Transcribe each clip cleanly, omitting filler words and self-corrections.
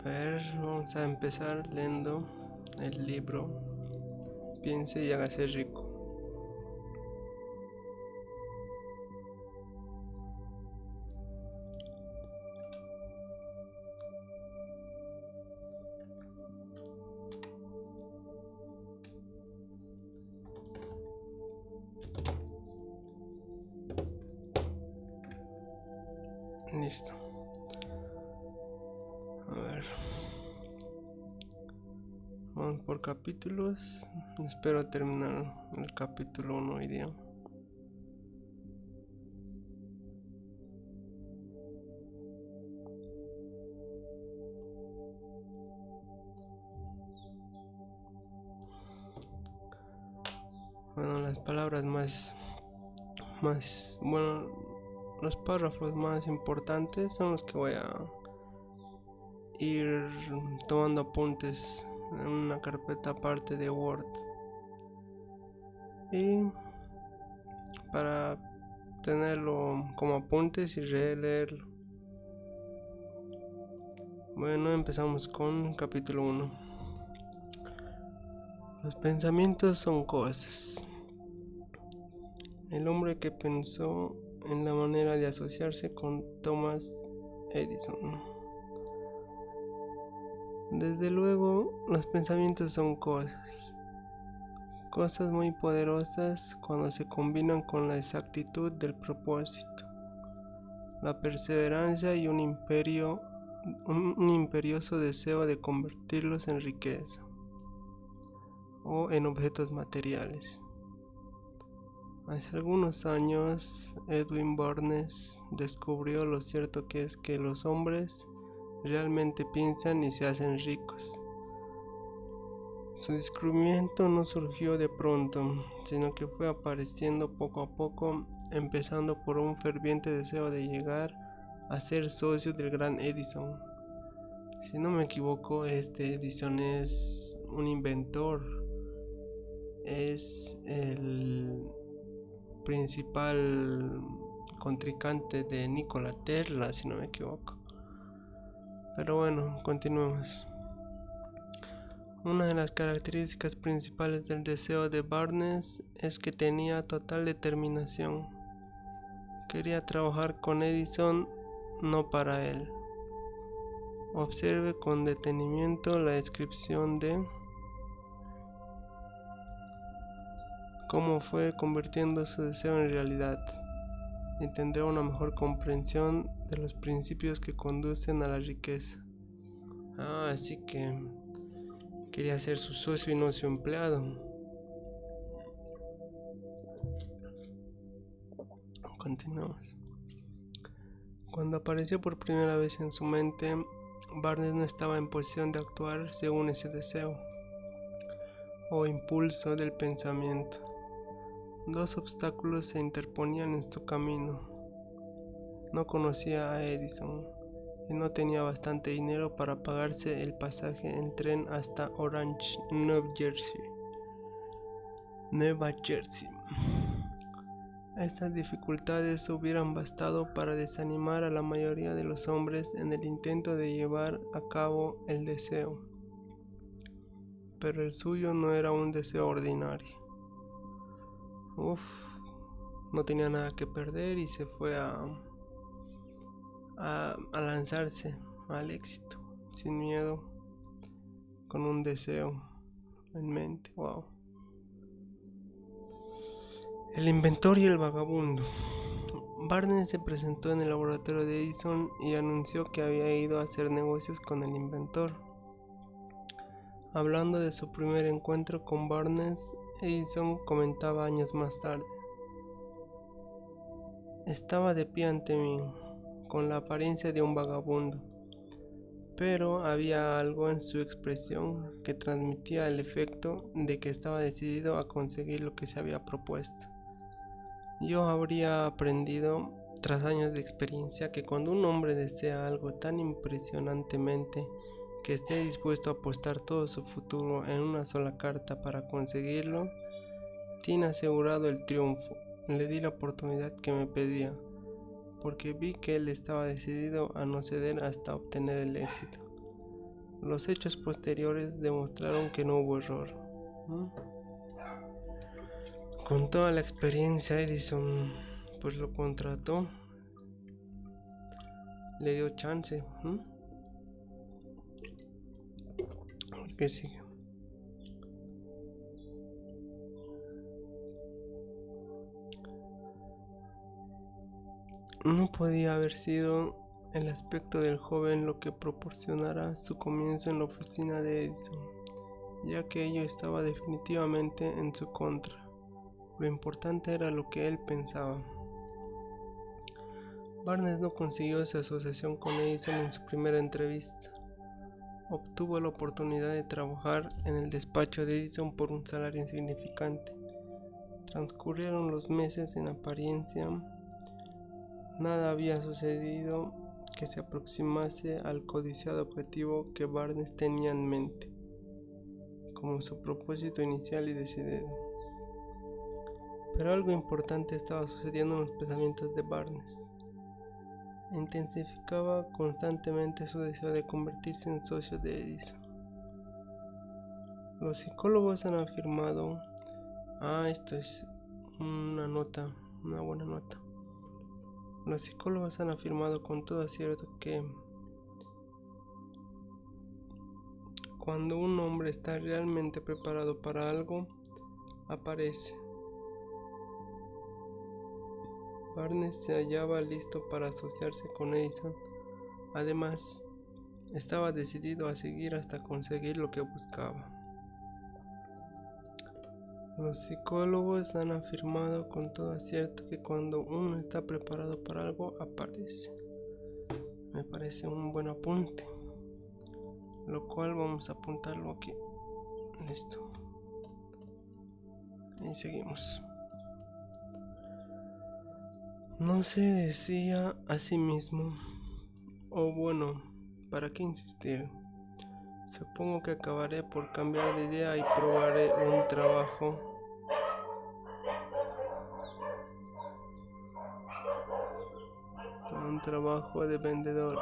A ver, vamos a empezar leyendo el libro Piense y hágase rico. Listo. A ver. Vamos por capítulos. Espero terminar el capítulo 1 hoy día. Bueno, las palabras los párrafos más importantes son los que voy a ir tomando apuntes en una carpeta aparte de Word, y para tenerlo como apuntes y releerlo. Bueno, empezamos con capítulo 1. Los pensamientos son cosas. El hombre que pensó en la manera de asociarse con Thomas Edison. Desde luego, los pensamientos son cosas muy poderosas cuando se combinan con la exactitud del propósito, la perseverancia y un imperioso deseo de convertirlos en riqueza o en objetos materiales. Hace algunos años, Edwin Barnes descubrió lo cierto que es que los hombres realmente piensan y se hacen ricos. Su descubrimiento no surgió de pronto, sino que fue apareciendo poco a poco, empezando por un ferviente deseo de llegar a ser socio del gran Edison. Si no me equivoco, este Edison es un inventor, es el principal contrincante de Nikola Tesla, si no me equivoco. Pero bueno, continuemos. Una de las características principales del deseo de Barnes es que tenía total determinación. Quería trabajar con Edison, no para él. Observe con detenimiento la descripción de cómo fue convirtiendo su deseo en realidad, y tendrá una mejor comprensión de los principios que conducen a la riqueza. Así que quería ser su socio y no su empleado. Continuamos. Cuando apareció por primera vez en su mente, Barnes no estaba en posición de actuar según ese deseo o impulso del pensamiento. Dos obstáculos se interponían en su camino. No conocía a Edison y no tenía bastante dinero para pagarse el pasaje en tren hasta Orange, Nueva Jersey. Estas dificultades hubieran bastado para desanimar a la mayoría de los hombres en el intento de llevar a cabo el deseo, pero el suyo no era un deseo ordinario. No tenía nada que perder y se fue a lanzarse al éxito sin miedo, con un deseo en mente. El inventor y el vagabundo. Barnes se presentó en el laboratorio de Edison y anunció que había ido a hacer negocios con el inventor. Hablando de su primer encuentro con Barnes, Edison comentaba años más tarde: estaba de pie ante mí, con la apariencia de un vagabundo, pero había algo en su expresión que transmitía el efecto de que estaba decidido a conseguir lo que se había propuesto. Yo habría aprendido, tras años de experiencia, que cuando un hombre desea algo tan impresionantemente que esté dispuesto a apostar todo su futuro en una sola carta para conseguirlo, tiene asegurado el triunfo. Le di la oportunidad que me pedía, porque vi que él estaba decidido a no ceder hasta obtener el éxito. Los hechos posteriores demostraron que no hubo error. Con toda la experiencia, Edison pues lo contrató, le dio chance. ¿Qué sigue? No podía haber sido el aspecto del joven lo que proporcionara su comienzo en la oficina de Edison, ya que ello estaba definitivamente en su contra. Lo importante era lo que él pensaba. Barnes no consiguió su asociación con Edison en su primera entrevista. Obtuvo la oportunidad de trabajar en el despacho de Edison por un salario insignificante. Transcurrieron los meses. En apariencia, nada había sucedido que se aproximase al codiciado objetivo que Barnes tenía en mente, como su propósito inicial y decidido. Pero algo importante estaba sucediendo en los pensamientos de Barnes. Intensificaba constantemente su deseo de convertirse en socio de Edison. Los psicólogos han afirmado, esto es una buena nota. Los psicólogos han afirmado con todo acierto que cuando un hombre está realmente preparado para algo, aparece. Barnes se hallaba listo para asociarse con Edison. Además, estaba decidido a seguir hasta conseguir lo que buscaba. Los psicólogos han afirmado con todo acierto que cuando uno está preparado para algo, aparece. Me parece un buen apunte, lo cual vamos a apuntarlo aquí. Listo. Y seguimos. No se decía a sí mismo, bueno, ¿para qué insistir? Supongo que acabaré por cambiar de idea y probaré un trabajo de vendedor.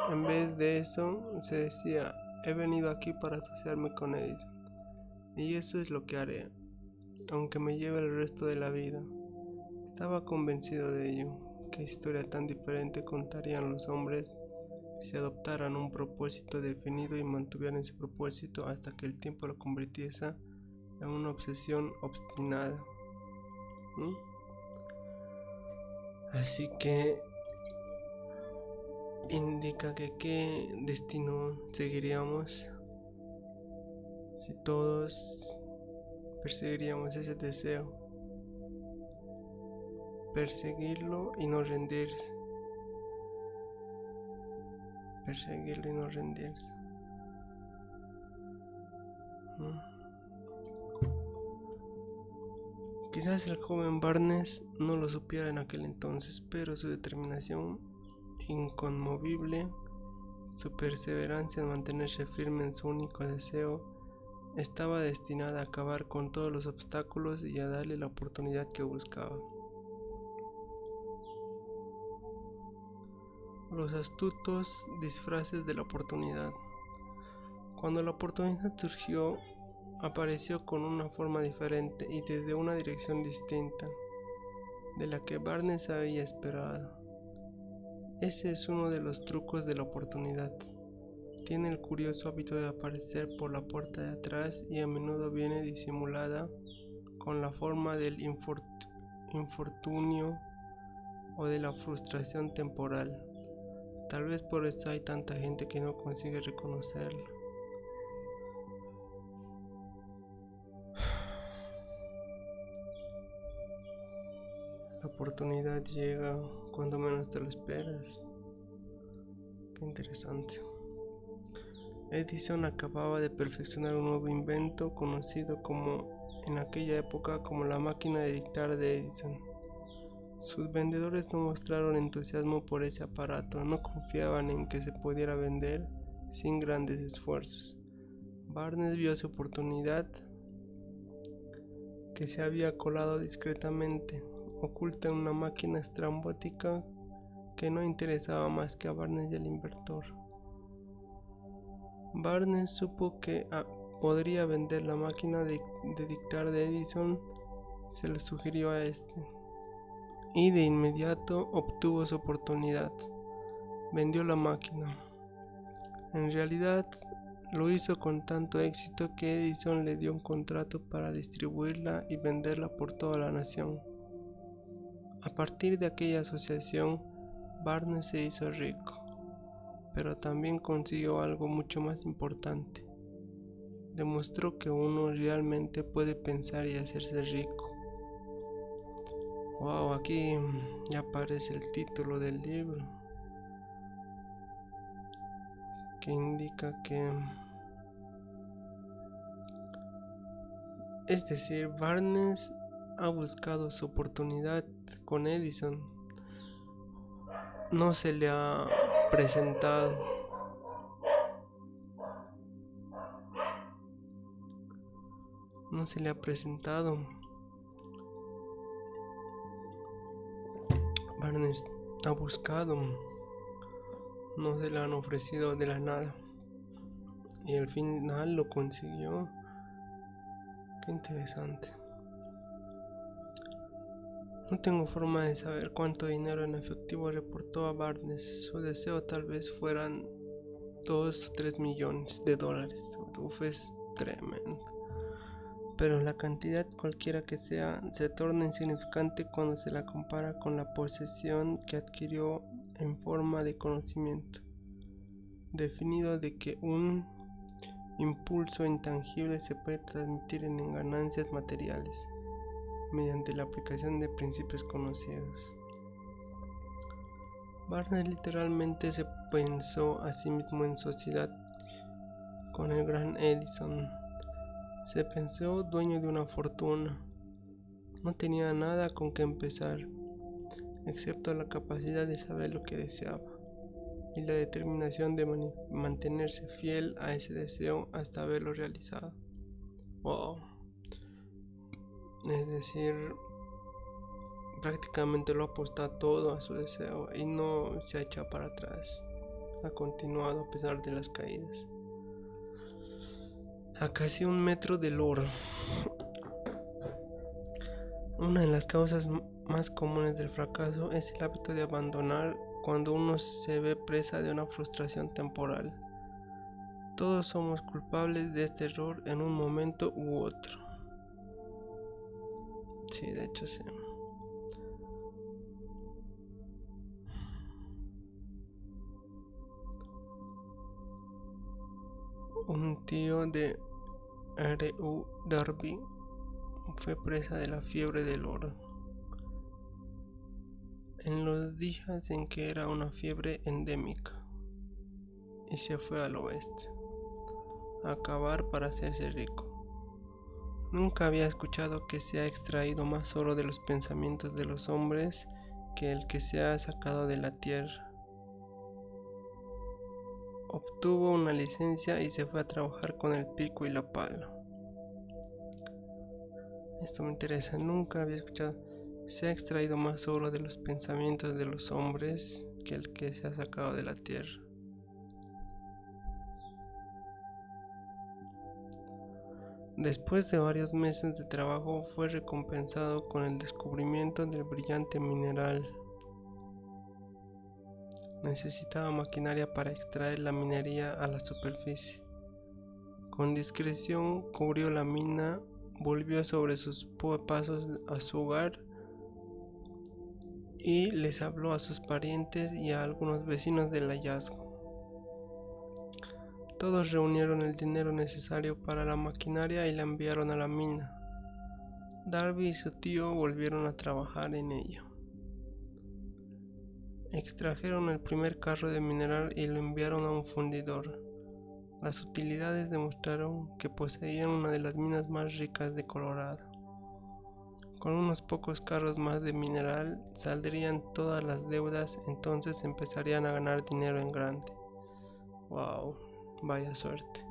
En vez de eso, se decía, he venido aquí para asociarme con Edison, y eso es lo que haré, aunque me lleve el resto de la vida. Estaba convencido de ello. ¿Qué historia tan diferente contarían los hombres si adoptaran un propósito definido y mantuvieran ese propósito hasta que el tiempo lo convirtiese en una obsesión obstinada? Así que indica que qué destino seguiríamos si todos perseguiríamos ese deseo. Perseguirlo y no rendirse. Perseguirlo y no rendirse. Quizás el joven Barnes no lo supiera en aquel entonces, pero su determinación inconmovible, su perseverancia en mantenerse firme en su único deseo, estaba destinada a acabar con todos los obstáculos y a darle la oportunidad que buscaba. Los astutos disfraces de la oportunidad. Cuando la oportunidad surgió, apareció con una forma diferente y desde una dirección distinta de la que Barnes había esperado. Ese es uno de los trucos de la oportunidad. Tiene el curioso hábito de aparecer por la puerta de atrás y a menudo viene disimulada con la forma del infortunio o de la frustración temporal. Tal vez por eso hay tanta gente que no consigue reconocerla. La oportunidad llega cuando menos te lo esperas. Qué interesante. Edison acababa de perfeccionar un nuevo invento conocido en aquella época como la máquina de dictar de Edison. Sus vendedores no mostraron entusiasmo por ese aparato, no confiaban en que se pudiera vender sin grandes esfuerzos. Barnes vio su oportunidad, que se había colado discretamente, oculta en una máquina estrambótica que no interesaba más que a Barnes y al inventor. Barnes supo que podría vender la máquina de dictar de Edison, se lo sugirió a este, y de inmediato obtuvo su oportunidad. Vendió la máquina. En realidad, lo hizo con tanto éxito que Edison le dio un contrato para distribuirla y venderla por toda la nación. A partir de aquella asociación, Barnes se hizo rico, pero también consiguió algo mucho más importante. Demostró que uno realmente puede pensar y hacerse rico. Wow, aquí ya aparece el título del libro, que indica que, es decir, Barnes ha buscado su oportunidad con Edison. No se le ha presentado. No se le ha presentado. Barnes ha buscado. No se le han ofrecido de la nada. Y al final lo consiguió. Qué interesante. No tengo forma de saber cuánto dinero en efectivo reportó a Barnes. Su deseo tal vez fueran 2 o 3 millones de dólares. Es tremendo. Pero la cantidad, cualquiera que sea, se torna insignificante cuando se la compara con la posesión que adquirió en forma de conocimiento, definido de que un impulso intangible se puede transmitir en ganancias materiales mediante la aplicación de principios conocidos. Barnes literalmente se pensó a sí mismo en sociedad con el gran Edison. Se pensó dueño de una fortuna. No tenía nada con que empezar, excepto la capacidad de saber lo que deseaba y la determinación de mantenerse fiel a ese deseo hasta haberlo realizado. Wow. Es decir, prácticamente lo apostó todo a su deseo y no se ha echado para atrás. Ha continuado a pesar de las caídas. A casi 1 metro del oro. Una de las causas más comunes del fracaso es el hábito de abandonar cuando uno se ve presa de una frustración temporal. Todos somos culpables de este error en un momento u otro. Sí, de hecho sí. Un tío de R.U. Darby fue presa de la fiebre del oro. En los días en que era una fiebre endémica, y se fue al oeste a cavar para hacerse rico. Nunca había escuchado que se ha extraído más oro de los pensamientos de los hombres que el que se ha sacado de la tierra. Obtuvo una licencia y se fue a trabajar con el pico y la pala. Esto me interesa, nunca había escuchado. Se ha extraído más oro de los pensamientos de los hombres que el que se ha sacado de la tierra. Después de varios meses de trabajo, fue recompensado con el descubrimiento del brillante mineral. Necesitaba maquinaria para extraer la minería a la superficie. Con discreción cubrió la mina, volvió sobre sus pasos a su hogar y les habló a sus parientes y a algunos vecinos del hallazgo. Todos reunieron el dinero necesario para la maquinaria y la enviaron a la mina. Darby y su tío volvieron a trabajar en ella. Extrajeron el primer carro de mineral y lo enviaron a un fundidor. Las utilidades demostraron que poseían una de las minas más ricas de Colorado. Con unos pocos carros más de mineral saldrían todas las deudas, entonces empezarían a ganar dinero en grande. Wow, vaya suerte.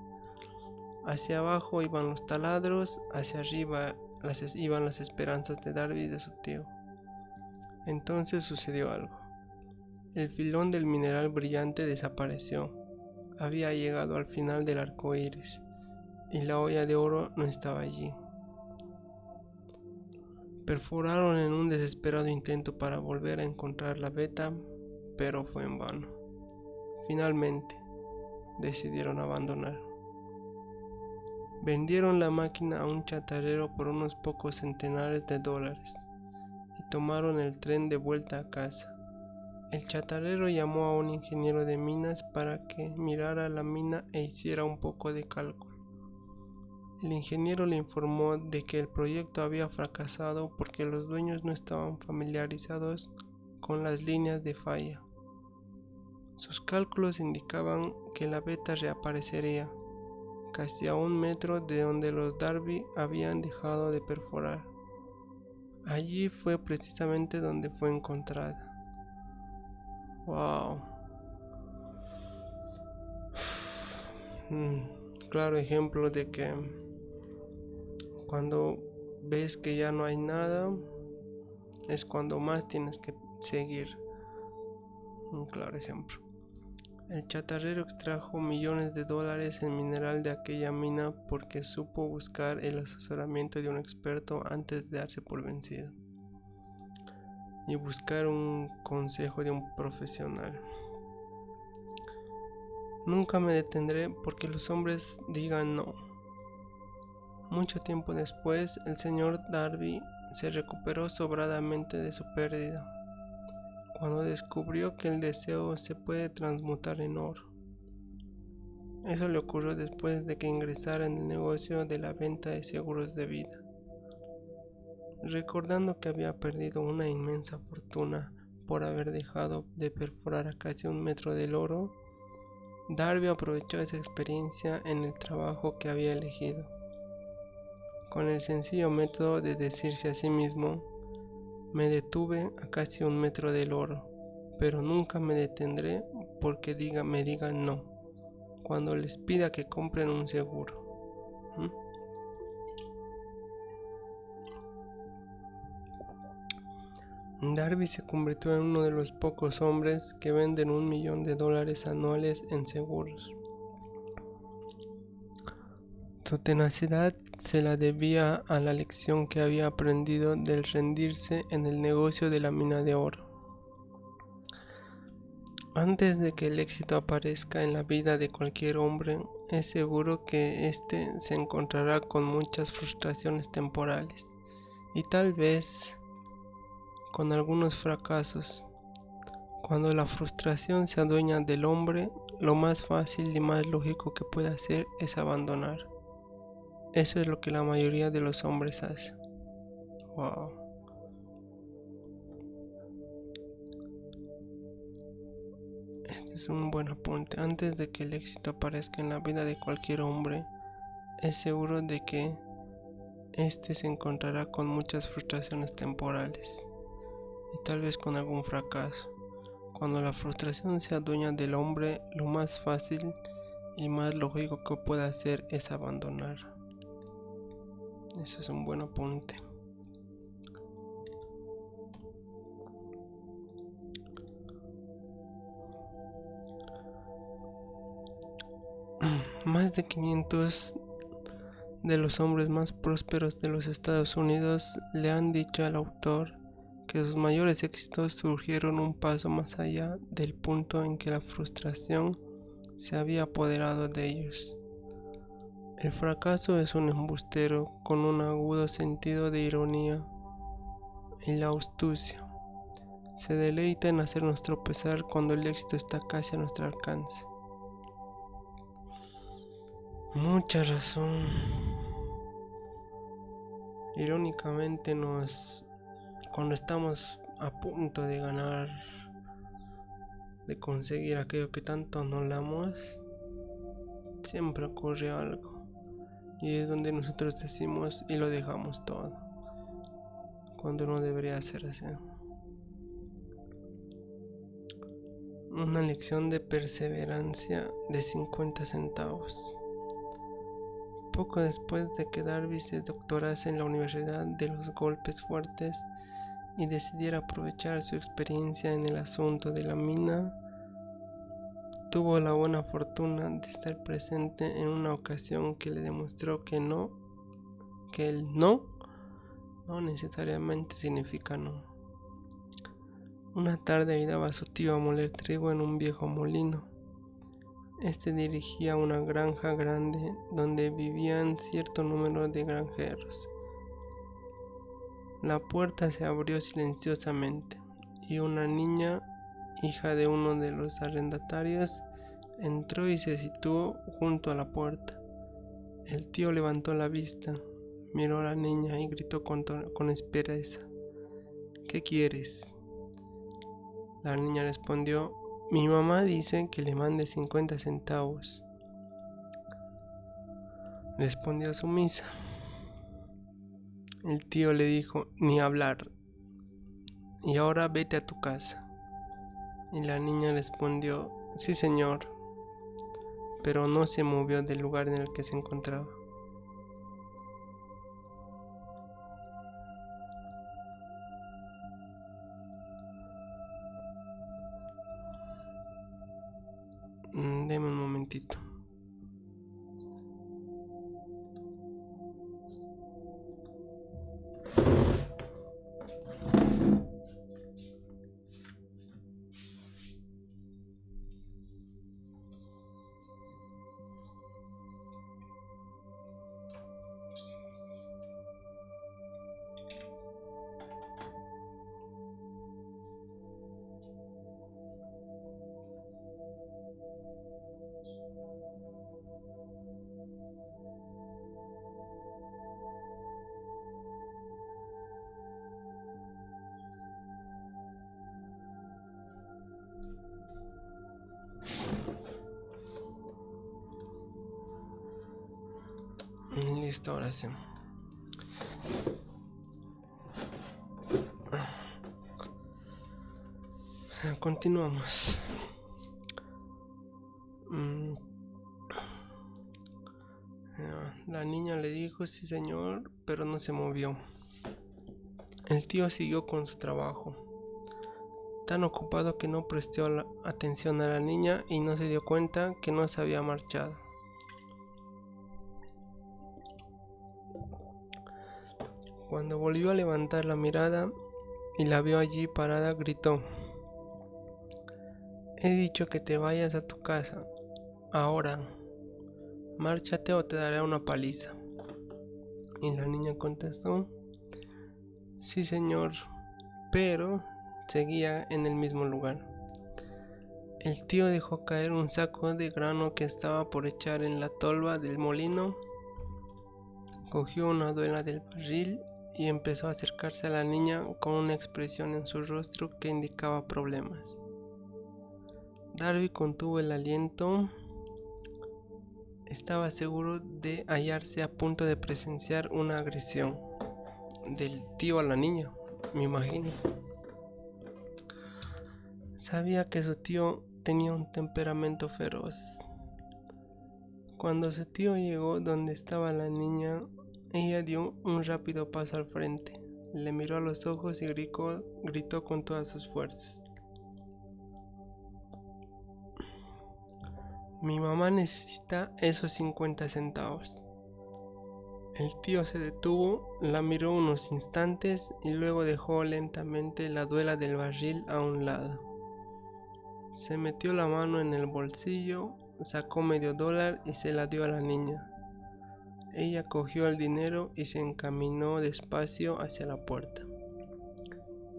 Hacia abajo iban los taladros, hacia arriba iban las esperanzas de Darby y de su tío. Entonces sucedió algo. El filón del mineral brillante desapareció. había llegado al final del arco iris y la olla de oro no estaba allí. Perforaron en un desesperado intento para volver a encontrar la veta, pero fue en vano. Finalmente, decidieron abandonar. Vendieron la máquina a un chatarrero por unos pocos centenares de dólares y tomaron el tren de vuelta a casa. El chatarrero llamó a un ingeniero de minas para que mirara la mina e hiciera un poco de cálculo. El ingeniero le informó de que el proyecto había fracasado porque los dueños no estaban familiarizados con las líneas de falla. Sus cálculos indicaban que la veta reaparecería casi a 1 metro de donde los Darby habían dejado de perforar. Allí fue precisamente donde fue encontrada. Wow. Claro ejemplo de que cuando ves que ya no hay nada, es cuando más tienes que seguir. Un claro ejemplo. El chatarrero extrajo millones de dólares en mineral de aquella mina porque supo buscar el asesoramiento de un experto antes de darse por vencido y buscar un consejo de un profesional. Nunca me detendré porque los hombres digan no. Mucho tiempo después, el señor Darby se recuperó sobradamente de su pérdida cuando descubrió que el deseo se puede transmutar en oro. Eso le ocurrió después de que ingresara en el negocio de la venta de seguros de vida. Recordando que había perdido una inmensa fortuna por haber dejado de perforar a casi 1 metro del oro, Darby aprovechó esa experiencia en el trabajo que había elegido, con el sencillo método de decirse a sí mismo: me detuve a casi 1 metro del oro, pero nunca me detendré porque me digan no cuando les pida que compren un seguro. Darby se convirtió en uno de los pocos hombres que venden $1 millón anuales en seguros. Su tenacidad se la debía a la lección que había aprendido del rendirse en el negocio de la mina de oro. Antes de que el éxito aparezca en la vida de cualquier hombre, es seguro que éste se encontrará con muchas frustraciones temporales y tal vez con algunos fracasos. Cuando la frustración se adueña del hombre, lo más fácil y más lógico que puede hacer es abandonar. Eso es lo que la mayoría de los hombres hace. Wow. Este es un buen apunte. Antes de que el éxito aparezca en la vida de cualquier hombre, es seguro de que éste se encontrará con muchas frustraciones temporales y tal vez con algún fracaso. Cuando la frustración se adueña del hombre, lo más fácil y más lógico que puede hacer es abandonar. Eso es un buen apunte. Más de 500 de los hombres más prósperos de los Estados Unidos le han dicho al autor que sus mayores éxitos surgieron un paso más allá del punto en que la frustración se había apoderado de ellos. El fracaso es un embustero con un agudo sentido de ironía y la astucia se deleita en hacernos tropezar cuando el éxito está casi a nuestro alcance. Mucha razón. Irónicamente cuando estamos a punto de ganar, de conseguir aquello que tanto anhelamos, siempre ocurre algo y es donde nosotros decimos y lo dejamos todo, cuando no debería ser así. Una lección de perseverancia de 50 centavos. Poco después de que Darby se doctorase en la Universidad de los Golpes Fuertes y decidiera aprovechar su experiencia en el asunto de la mina, tuvo la buena fortuna de estar presente en una ocasión que le demostró que el no necesariamente significa no. Una tarde ayudaba a su tío a moler trigo en un viejo molino. Este dirigía una granja grande donde vivían cierto número de granjeros. La puerta se abrió silenciosamente y una niña, hija de uno de los arrendatarios, entró y se situó junto a la puerta. El tío levantó la vista, miró a la niña y gritó con aspereza: ¿Qué quieres? La niña respondió: mi mamá dice que le mande 50 centavos. Respondió sumisa. El tío le dijo: ni hablar, y ahora vete a tu casa. Y la niña respondió: sí, señor, pero no se movió del lugar en el que se encontraba. Deme un momentito. Listo, ahora sí. Continuamos. La niña le dijo: sí, señor, pero no se movió. El tío siguió con su trabajo, tan ocupado que no prestó atención a la niña y no se dio cuenta que no se había marchado. Cuando volvió a levantar la mirada y la vio allí parada, gritó: he dicho que te vayas a tu casa. Ahora, márchate o te daré una paliza. Y la niña contestó: sí, señor, pero seguía en el mismo lugar. El tío dejó caer un saco de grano que estaba por echar en la tolva del molino, cogió una duela del barril y empezó a acercarse a la niña con una expresión en su rostro que indicaba problemas. Darby contuvo el aliento. Estaba seguro de hallarse a punto de presenciar una agresión del tío a la niña, me imagino. Sabía que su tío tenía un temperamento feroz. Cuando su tío llegó donde estaba la niña, ella dio un rápido paso al frente, le miró a los ojos y gritó con todas sus fuerzas: mi mamá necesita esos 50 centavos. El tío se detuvo, la miró unos instantes y luego dejó lentamente la duela del barril a un lado. Se metió la mano en el bolsillo, sacó medio dólar y se la dio a la niña. Ella cogió el dinero y se encaminó despacio hacia la puerta,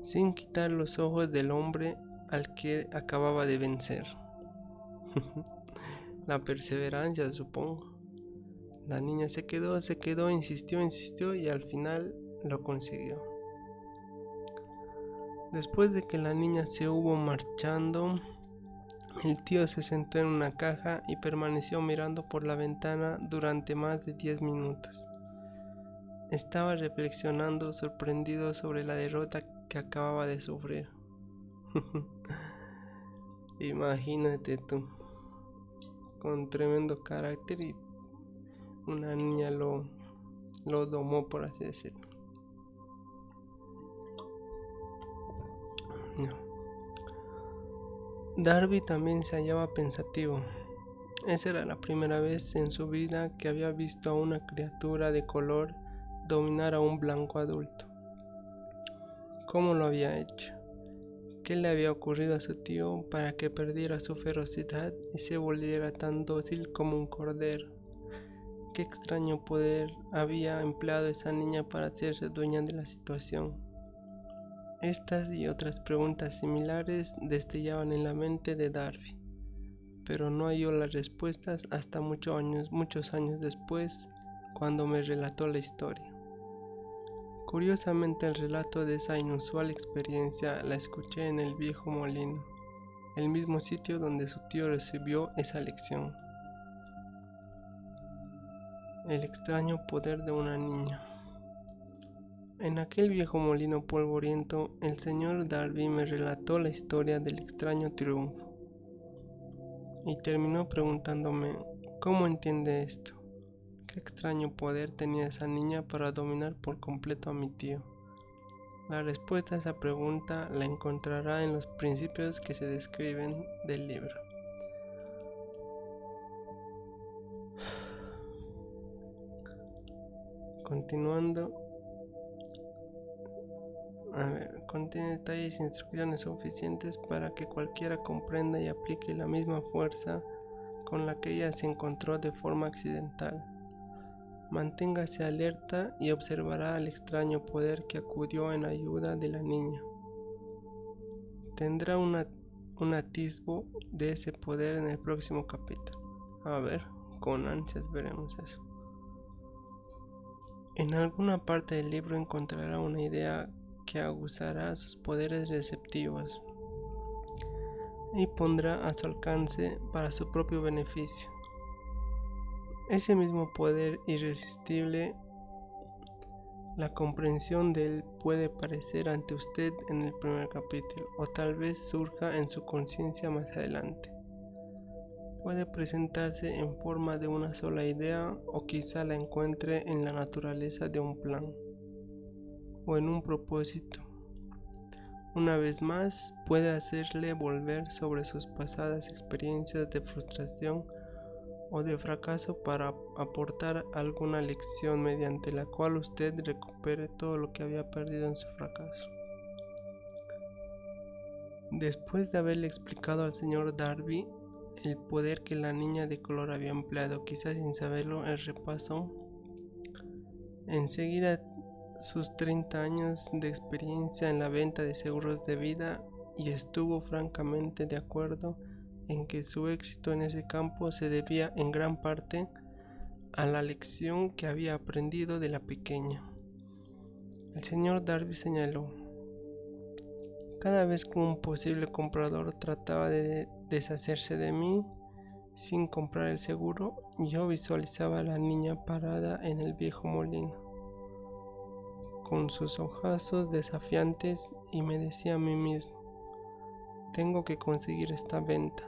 sin quitar los ojos del hombre al que acababa de vencer. La perseverancia, supongo. La niña se quedó, insistió y al final lo consiguió. Después de que la niña se hubo marchando, el tío se sentó en una caja y permaneció mirando por la ventana durante más de 10 minutos. Estaba reflexionando, sorprendido sobre la derrota que acababa de sufrir. Imagínate tú, con tremendo carácter, y una niña lo domó, por así decirlo. No. Darby también se hallaba pensativo. Esa era la primera vez en su vida que había visto a una criatura de color dominar a un blanco adulto. ¿Cómo lo había hecho? ¿Qué le había ocurrido a su tío para que perdiera su ferocidad y se volviera tan dócil como un cordero? ¿Qué extraño poder había empleado esa niña para hacerse dueña de la situación? Estas y otras preguntas similares destellaban en la mente de Darby, pero no halló las respuestas hasta muchos años después, cuando me relató la historia. Curiosamente, el relato de esa inusual experiencia la escuché en el viejo molino, el mismo sitio donde su tío recibió esa lección. El extraño poder de una niña. En aquel viejo molino polvoriento, el señor Darby me relató la historia del extraño triunfo, y terminó preguntándome, ¿cómo entiende esto? ¿Qué extraño poder tenía esa niña para dominar por completo a mi tío? La respuesta a esa pregunta la encontrará en los principios que se describen del libro. Continuando, contiene detalles e instrucciones suficientes para que cualquiera comprenda y aplique la misma fuerza con la que ella se encontró de forma accidental. Manténgase alerta y observará el extraño poder que acudió en ayuda de la niña. Tendrá un atisbo de ese poder en el próximo capítulo. A ver, con ansias veremos eso. En alguna parte del libro encontrará una idea que aguzará sus poderes receptivos y pondrá a su alcance para su propio beneficio. Ese mismo poder irresistible, la comprensión de él puede aparecer ante usted en el primer capítulo, o tal vez surja en su conciencia más adelante. Puede presentarse en forma de una sola idea, o quizá la encuentre en la naturaleza de un plan o en un propósito. Una vez más, puede hacerle volver sobre sus pasadas experiencias de frustración o de fracaso para aportar alguna lección mediante la cual usted recupere todo lo que había perdido en su fracaso. Después de haberle explicado al señor Darby el poder que la niña de color había empleado, quizás sin saberlo, el repaso enseguida sus 30 años de experiencia en la venta de seguros de vida y estuvo francamente de acuerdo en que su éxito en ese campo se debía en gran parte a la lección que había aprendido de la pequeña. El señor Darby señaló: cada vez que un posible comprador trataba de deshacerse de mí sin comprar el seguro, yo visualizaba a la niña parada en el viejo molino, con sus ojazos desafiantes, y me decía a mí mismo: tengo que conseguir esta venta.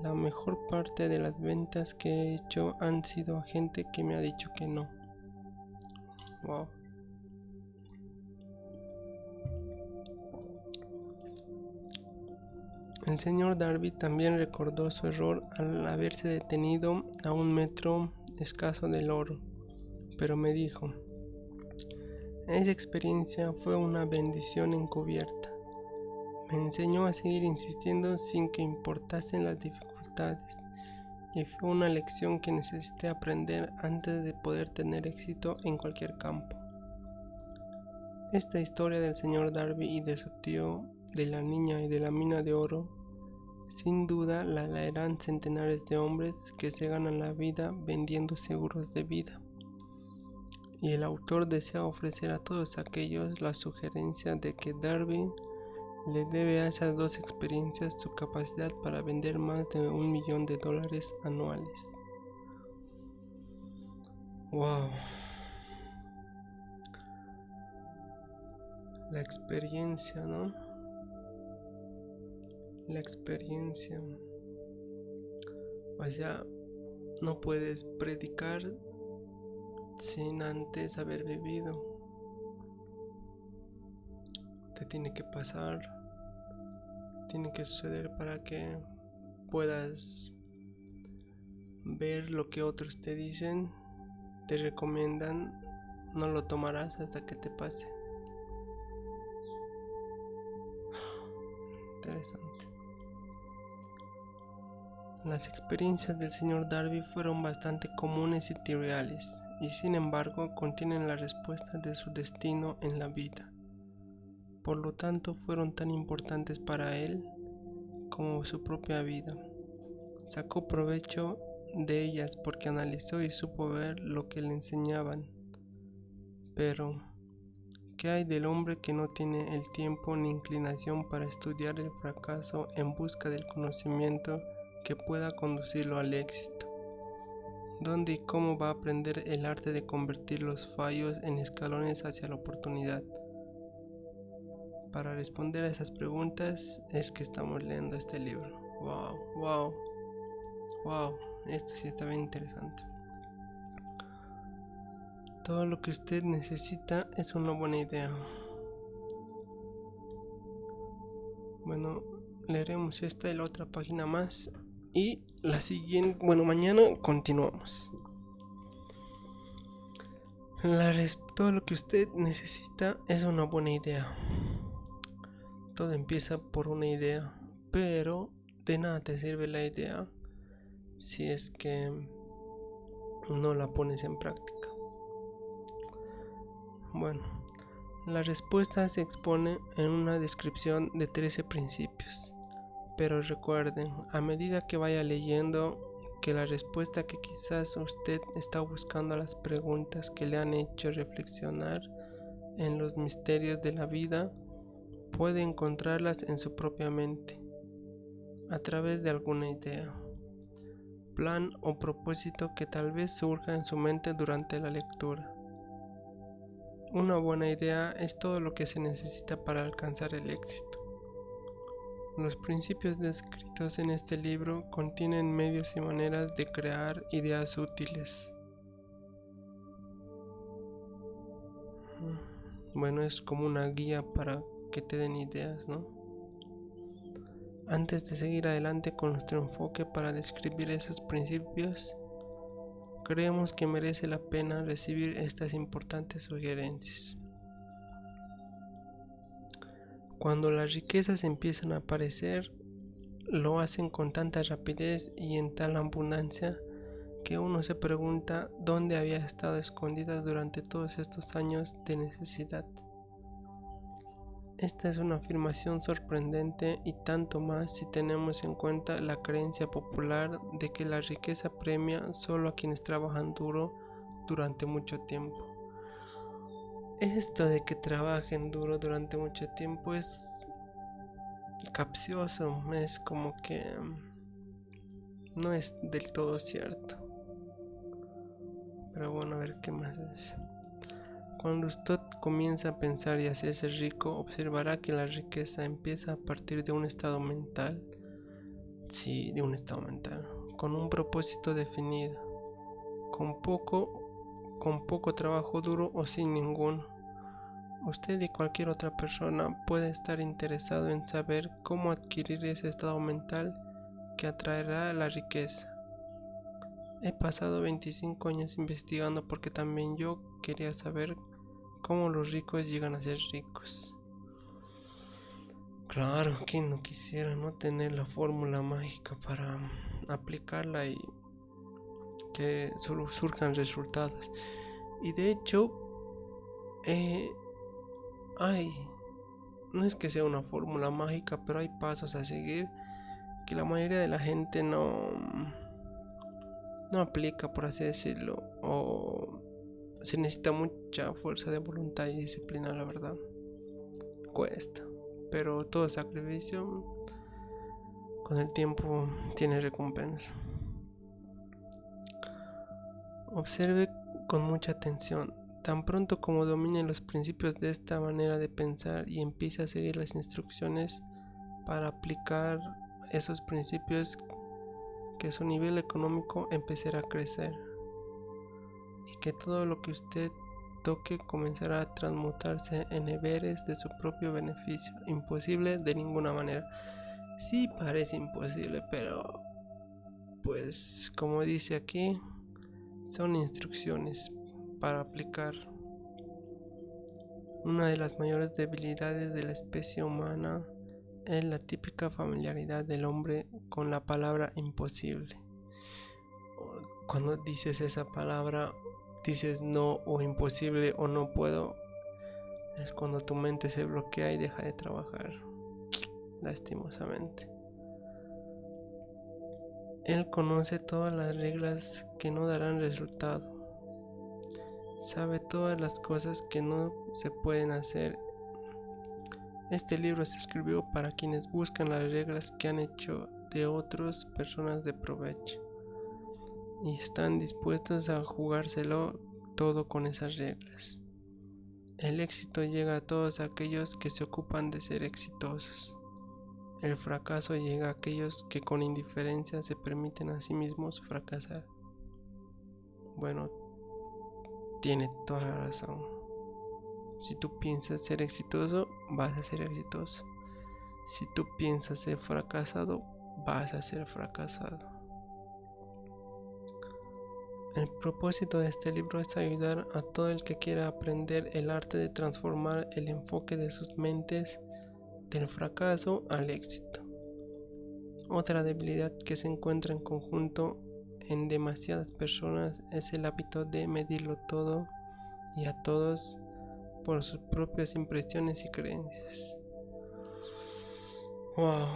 La mejor parte de las ventas que he hecho han sido a gente que me ha dicho que no. Wow. El señor Darby también recordó su error al haberse detenido a 1 metro escaso del oro, pero me dijo: esa experiencia fue una bendición encubierta. Me enseñó a seguir insistiendo sin que importasen las dificultades, y fue una lección que necesité aprender antes de poder tener éxito en cualquier campo. Esta historia del señor Darby y de su tío, de la niña y de la mina de oro, sin duda la leerán centenares de hombres que se ganan la vida vendiendo seguros de vida. Y el autor desea ofrecer a todos aquellos la sugerencia de que Darby le debe a esas dos experiencias su capacidad para vender más de $1 millón anuales. Wow. La experiencia, ¿no? La experiencia. O sea, no puedes predicar sin antes haber vivido. Te tiene que pasar, tiene que suceder para que puedas ver lo que otros te dicen, te recomiendan, no lo tomarás hasta que te pase. Interesante. Las experiencias del señor Darby fueron bastante comunes y triviales, y sin embargo contienen la respuesta de su destino en la vida. Por lo tanto, fueron tan importantes para él como su propia vida. Sacó provecho de ellas porque analizó y supo ver lo que le enseñaban. Pero, ¿qué hay del hombre que no tiene el tiempo ni inclinación para estudiar el fracaso en busca del conocimiento que pueda conducirlo al éxito? ¿Dónde y cómo va a aprender el arte de convertir los fallos en escalones hacia la oportunidad? Para responder a esas preguntas es que estamos leyendo este libro. Wow, esto sí está bien interesante. Todo lo que usted necesita es una buena idea. Bueno, leeremos esta y la otra página más. Y la siguiente, mañana continuamos. Todo lo que usted necesita es una buena idea. Todo empieza por una idea, pero de nada te sirve la idea si es que no la pones en práctica. Bueno, la respuesta se expone en una descripción de 13 principios. Pero recuerden, a medida que vaya leyendo, que la respuesta que quizás usted está buscando a las preguntas que le han hecho reflexionar en los misterios de la vida, puede encontrarlas en su propia mente, a través de alguna idea, plan o propósito que tal vez surja en su mente durante la lectura. Una buena idea es todo lo que se necesita para alcanzar el éxito. Los principios descritos en este libro contienen medios y maneras de crear ideas útiles. Bueno, es como una guía para que te den ideas, ¿no? Antes de seguir adelante con nuestro enfoque para describir esos principios, creemos que merece la pena recibir estas importantes sugerencias. Cuando las riquezas empiezan a aparecer, lo hacen con tanta rapidez y en tal abundancia que uno se pregunta dónde había estado escondida durante todos estos años de necesidad. Esta es una afirmación sorprendente y tanto más si tenemos en cuenta la creencia popular de que la riqueza premia solo a quienes trabajan duro durante mucho tiempo. Esto de que trabajen duro durante mucho tiempo es capcioso, es como que no es del todo cierto. Pero bueno, a ver qué más es. Cuando usted comienza a pensar y hacerse rico, observará que la riqueza empieza a partir de un estado mental. Sí, de un estado mental, con un propósito definido, con poco trabajo duro o sin ninguno. Usted y cualquier otra persona puede estar interesado en saber cómo adquirir ese estado mental que atraerá la riqueza. He pasado 25 años investigando porque también yo quería saber cómo los ricos llegan a ser ricos. Claro, ¿quién no quisiera no tener la fórmula mágica para aplicarla y que solo surjan resultados? Y de hecho, no es que sea una fórmula mágica, pero hay pasos a seguir que la mayoría de la gente no aplica, por así decirlo, o se necesita mucha fuerza de voluntad y disciplina, la verdad. Cuesta, pero todo sacrificio con el tiempo tiene recompensa. Observe con mucha atención. Tan pronto como domine los principios de esta manera de pensar y empiece a seguir las instrucciones para aplicar esos principios, que su nivel económico empezará a crecer y que todo lo que usted toque comenzará a transmutarse en deberes de su propio beneficio, imposible de ninguna manera. Sí parece imposible, pero pues como dice aquí, son instrucciones para aplicar. Una de las mayores debilidades de la especie humana es la típica familiaridad del hombre con la palabra imposible. Cuando dices esa palabra, dices no o imposible o no puedo, es cuando tu mente se bloquea y deja de trabajar, lastimosamente. Él conoce todas las reglas que no darán resultado. Sabe todas las cosas que no se pueden hacer. Este libro se escribió para quienes buscan las reglas que han hecho de otras personas de provecho y están dispuestos a jugárselo todo con esas reglas. El éxito llega a todos aquellos que se ocupan de ser exitosos. El fracaso llega a aquellos que con indiferencia se permiten a sí mismos fracasar. Bueno, tiene toda la razón. Si tú piensas ser exitoso, vas a ser exitoso. Si tú piensas ser fracasado, vas a ser fracasado. El propósito de este libro es ayudar a todo el que quiera aprender el arte de transformar el enfoque de sus mentes del fracaso al éxito. Otra debilidad que se encuentra en conjunto en demasiadas personas es el hábito de medirlo todo y a todos por sus propias impresiones y creencias. Wow,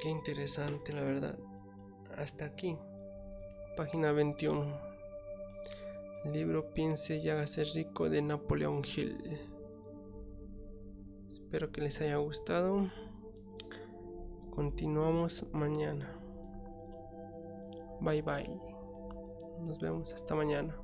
qué interesante, la verdad. Hasta aquí, página 21. Libro Piense y hágase rico de Napoleon Hill. Espero que les haya gustado. Continuamos mañana. Bye bye. Nos vemos hasta mañana.